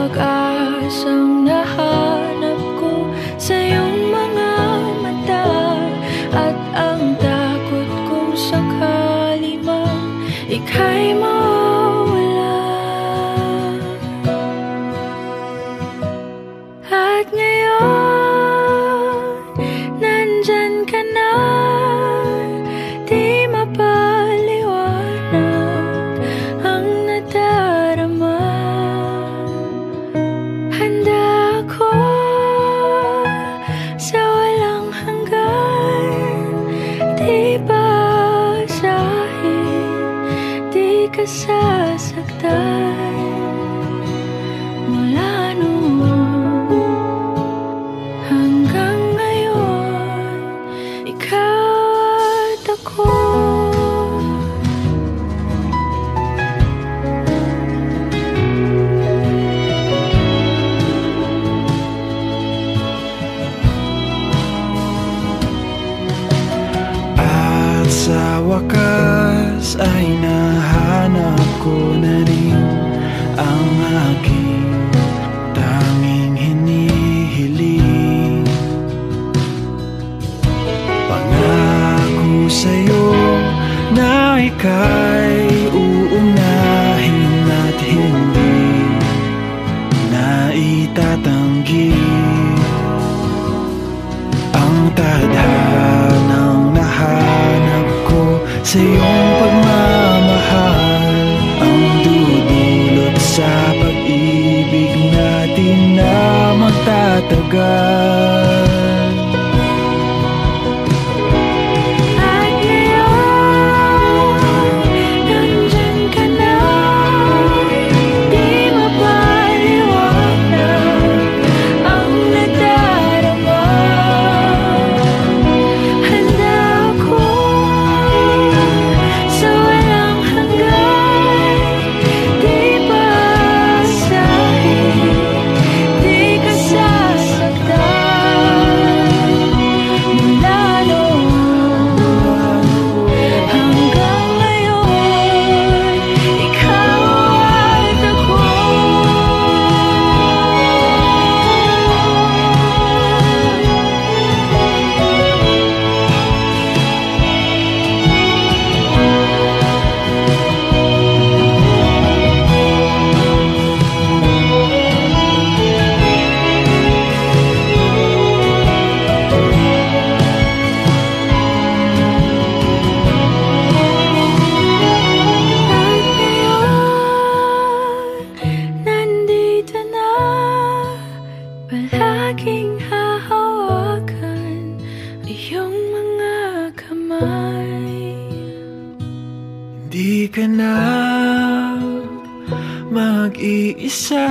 pag-asang nahanap ko sa iyong mga mata, at ang takot kong sakali mang ika'y mawala. At ngayon, nandyan ka na, di mapaliwanag ang nadarama. Handa ako sa walang hanggan, di basahin, di ka sasaktan. Mula noon hanggang ngayon, ikaw at ako. At sa wakas ay nahanap ko na rin ang aking tanging hinihiling. Pangako sa'yo na ika'y uunahin at hindi na itatanggi ang tadhanang nahanap ko sa iyong pagmamahal, ang dudulot sa pag-ibig natin na magtatagal. At ngayon, nandyan ka na, di mapaliwanag ang nadarama. Handa ako sa walang hanggan, di basahin, di ka sasaktan. Mula noon hanggang ngayon, ikaw at ako. At ngayon, nandito na, palaging hahawakan iyong mga kamay. Di ka na mag-iisa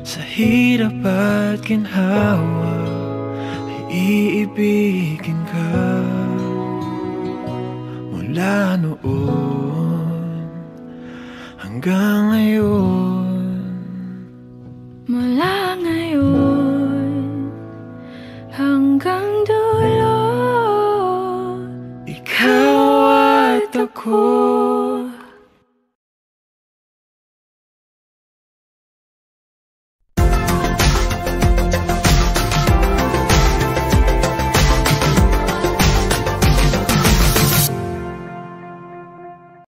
sa hirap at ginhawa, ay iibigin ka. Mula noon hanggang ngayon, Mula ngayon hanggang dulo.